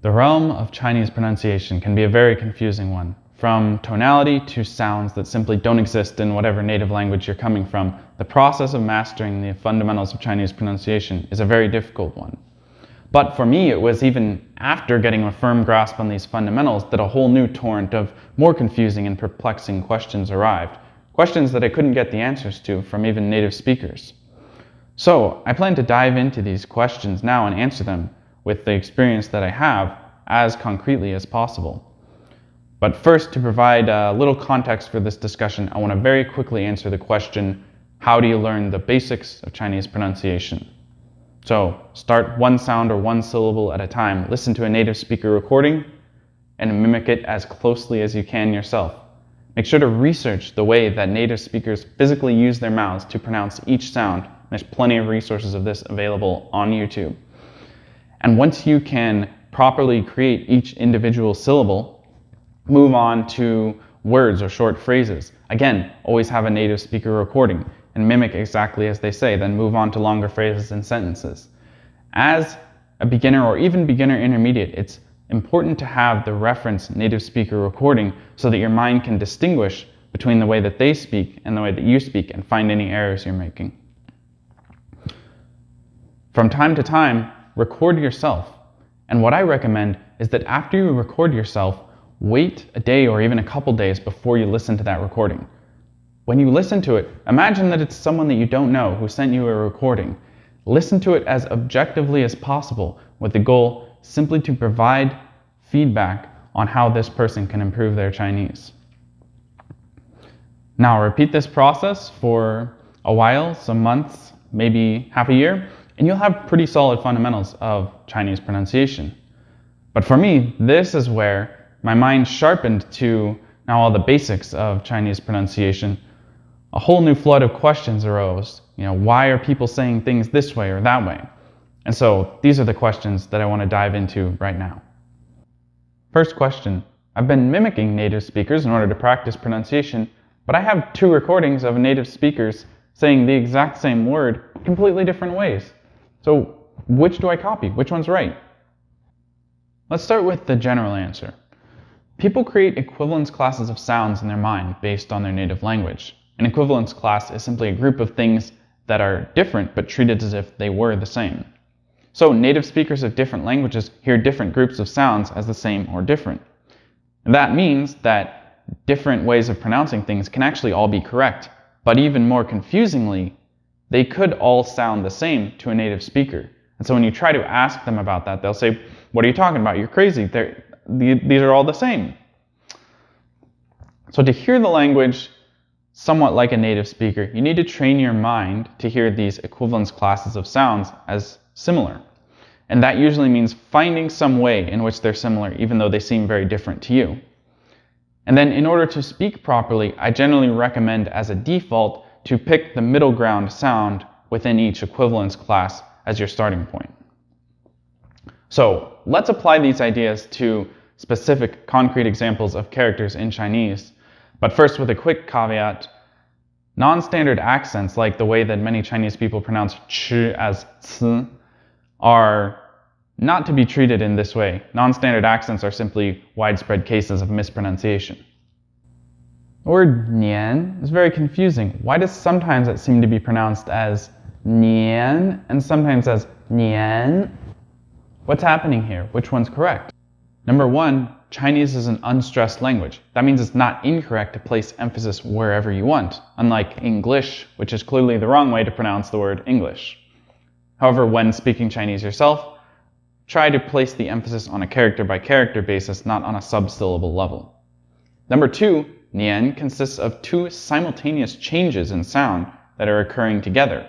The realm of Chinese pronunciation can be a very confusing one. From tonality to sounds that simply don't exist in whatever native language you're coming from, the process of mastering the fundamentals of Chinese pronunciation is a very difficult one. But for me, it was even after getting a firm grasp on these fundamentals that a whole new torrent of more confusing and perplexing questions arrived. Questions that I couldn't get the answers to from even native speakers. So I plan to dive into these questions now and answer them with the experience that I have as concretely as possible. But first, to provide a little context for this discussion, I want to very quickly answer the question, how do you learn the basics of Chinese pronunciation? So start one sound or one syllable at a time, listen to a native speaker recording, and mimic it as closely as you can yourself. Make sure to research the way that native speakers physically use their mouths to pronounce each sound. There's plenty of resources of this available on YouTube. And once you can properly create each individual syllable, move on to words or short phrases. Again, always have a native speaker recording and mimic exactly as they say, then move on to longer phrases and sentences. As a beginner or even beginner intermediate, it's important to have the reference native speaker recording so that your mind can distinguish between the way that they speak and the way that you speak and find any errors you're making. From time to time, record yourself. And what I recommend is that after you record yourself, wait a day or even a couple days before you listen to that recording. When you listen to it, imagine that it's someone that you don't know who sent you a recording. Listen to it as objectively as possible with the goal simply to provide feedback on how this person can improve their Chinese. Now repeat this process for a while, some months, maybe half a year, and you'll have pretty solid fundamentals of Chinese pronunciation. But for me, this is where my mind sharpened to now all the basics of Chinese pronunciation. A whole new flood of questions arose. Why are people saying things this way or that way? And so these are the questions that I want to dive into right now. First question. I've been mimicking native speakers in order to practice pronunciation, but I have 2 recordings of native speakers saying the exact same word completely different ways. So which do I copy? Which one's right? Let's start with the general answer. People create equivalence classes of sounds in their mind based on their native language. An equivalence class is simply a group of things that are different but treated as if they were the same. So native speakers of different languages hear different groups of sounds as the same or different. And that means that different ways of pronouncing things can actually all be correct, but even more confusingly, they could all sound the same to a native speaker. And so when you try to ask them about that, they'll say, "What are you talking about? You're crazy. These are all the same." So to hear the language somewhat like a native speaker, you need to train your mind to hear these equivalence classes of sounds as similar. And that usually means finding some way in which they're similar, even though they seem very different to you. And then in order to speak properly, I generally recommend as a default to pick the middle ground sound within each equivalence class as your starting point. So let's apply these ideas to specific concrete examples of characters in Chinese. But first, with a quick caveat, non-standard accents, like the way that many Chinese people pronounce ch as c, are not to be treated in this way. Non-standard accents are simply widespread cases of mispronunciation. The word nian is very confusing. Why does sometimes it seem to be pronounced as nian and sometimes as nian? What's happening here? Which one's correct? Number 1, Chinese is an unstressed language. That means it's not incorrect to place emphasis wherever you want, unlike English, which is clearly the wrong way to pronounce the word English. However, when speaking Chinese yourself, try to place the emphasis on a character-by-character basis, not on a subsyllable level. Number 2, nian consists of 2 simultaneous changes in sound that are occurring together.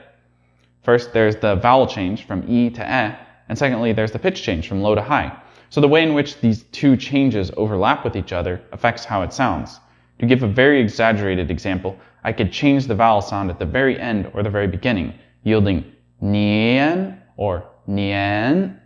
First, there's the vowel change from e to e, and secondly, there's the pitch change from low to high. So the way in which these 2 changes overlap with each other affects how it sounds. To give a very exaggerated example, I could change the vowel sound at the very end or the very beginning, yielding nian or nian.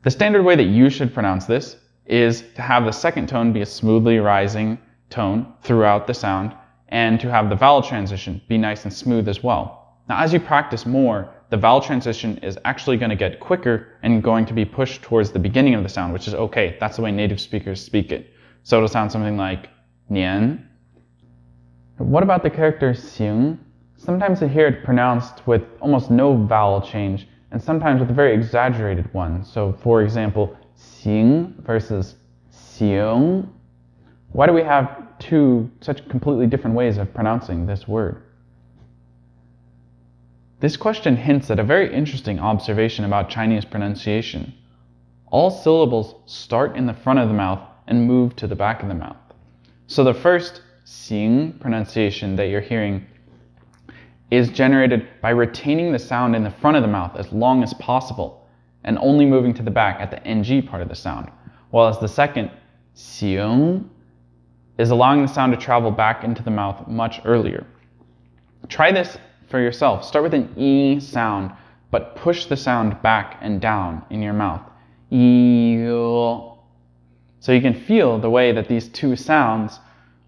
The standard way that you should pronounce this is to have the second tone be a smoothly rising tone throughout the sound, and to have the vowel transition be nice and smooth as well. Now, as you practice more, the vowel transition is actually going to get quicker and going to be pushed towards the beginning of the sound, which is okay. That's the way native speakers speak it. So it'll sound something like nian. What about the character xing? Sometimes I hear it pronounced with almost no vowel change, and sometimes with a very exaggerated one. So for example, xing versus xiong. Why do we have two such completely different ways of pronouncing this word? This question hints at a very interesting observation about Chinese pronunciation. All syllables start in the front of the mouth and move to the back of the mouth. So the first xing pronunciation that you're hearing is generated by retaining the sound in the front of the mouth as long as possible and only moving to the back at the ng part of the sound, while as the second xiong is allowing the sound to travel back into the mouth much earlier. Try this for yourself. Start with an e sound, but push the sound back and down in your mouth. So you can feel the way that these two sounds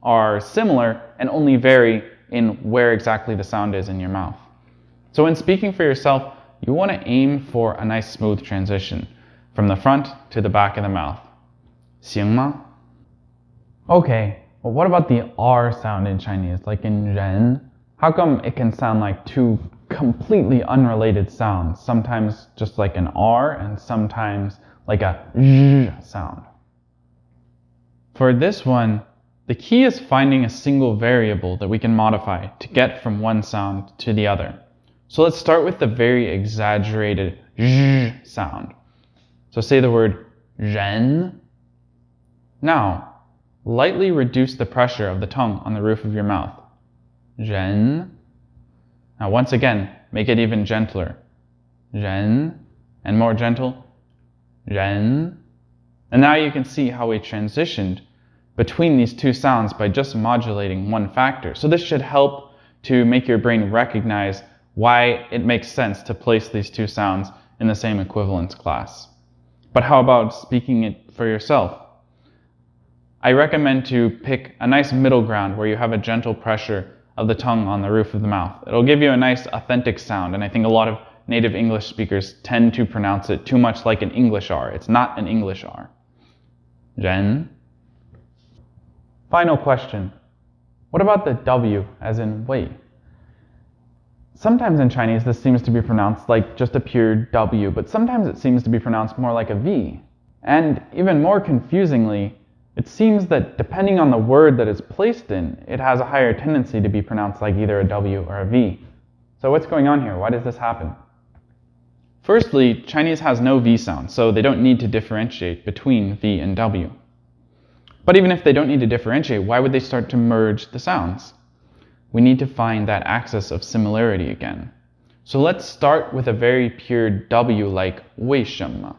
are similar and only vary in where exactly the sound is in your mouth. So when speaking for yourself, you want to aim for a nice smooth transition from the front to the back of the mouth. 行吗? Okay, well what about the R sound in Chinese, like in ren? How come it can sound like two completely unrelated sounds, sometimes just like an R and sometimes like a zh sound? For this one, the key is finding a single variable that we can modify to get from one sound to the other. So let's start with the very exaggerated zh sound. So say the word ren. Now, lightly reduce the pressure of the tongue on the roof of your mouth. Ren. Now once again, make it even gentler. Ren. And more gentle. Ren. And now you can see how we transitioned between these two sounds by just modulating one factor. So this should help to make your brain recognize why it makes sense to place these two sounds in the same equivalence class. But how about speaking it for yourself? I recommend to pick a nice middle ground where you have a gentle pressure of the tongue on the roof of the mouth. It'll give you a nice authentic sound, and I think a lot of native English speakers tend to pronounce it too much like an English R. It's not an English R. Ren. Final question. What about the W as in wei? Sometimes in Chinese this seems to be pronounced like just a pure W, but sometimes it seems to be pronounced more like a V. And even more confusingly, it seems that depending on the word that it's placed in, it has a higher tendency to be pronounced like either a W or a V. So what's going on here? Why does this happen? Firstly, Chinese has no V sound, so they don't need to differentiate between V and W. But even if they don't need to differentiate, why would they start to merge the sounds? We need to find that axis of similarity again. So let's start with a very pure W like 为什么.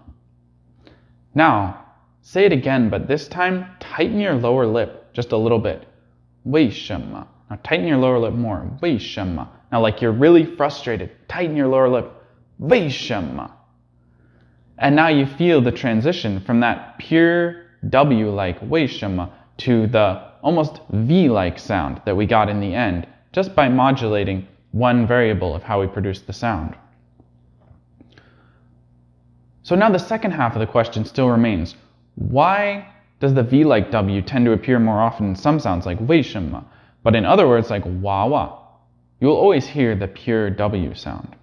Now, say it again, but this time tighten your lower lip just a little bit. 为什么? Now tighten your lower lip more. 为什么? Now like you're really frustrated, tighten your lower lip. 为什么? And now you feel the transition from that pure W like 为什么 to the almost V-like sound that we got in the end, just by modulating one variable of how we produce the sound. So now the second half of the question still remains. Why does the V-like W tend to appear more often in some sounds like 为什么, but in other words like 娃娃? You'll always hear the pure W sound.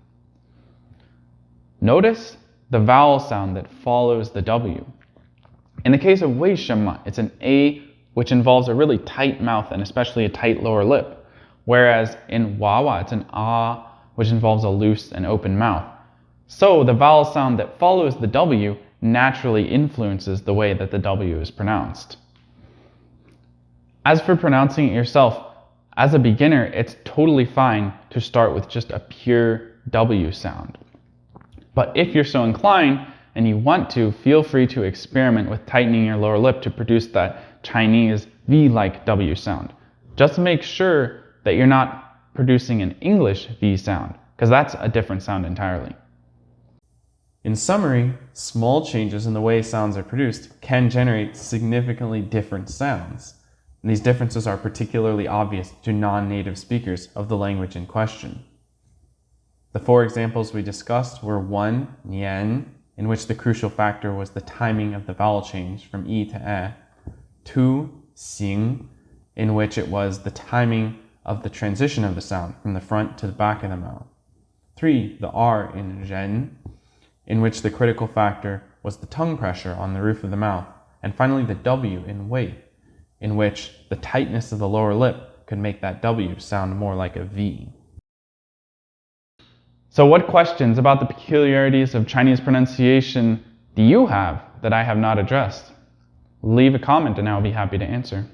Notice the vowel sound that follows the W. In the case of 为什么, it's an A which involves a really tight mouth and especially a tight lower lip, whereas in 娃娃, it's an A which involves a loose and open mouth. So the vowel sound that follows the W naturally influences the way that the W is pronounced. As for pronouncing it yourself, as a beginner, it's totally fine to start with just a pure W sound. But if you're so inclined and you want to, feel free to experiment with tightening your lower lip to produce that Chinese V-like W sound. Just make sure that you're not producing an English V sound, because that's a different sound entirely. In summary, small changes in the way sounds are produced can generate significantly different sounds. And these differences are particularly obvious to non-native speakers of the language in question. The The 4 examples we discussed were 1, nian, in which the crucial factor was the timing of the vowel change from I to E. 2, xing, in which it was the timing of the transition of the sound from the front to the back of the mouth. 3, the R in ren, in which the critical factor was the tongue pressure on the roof of the mouth. And finally, the W in wei, in which the tightness of the lower lip could make that W sound more like a V. So what questions about the peculiarities of Chinese pronunciation do you have that I have not addressed? Leave a comment and I'll be happy to answer.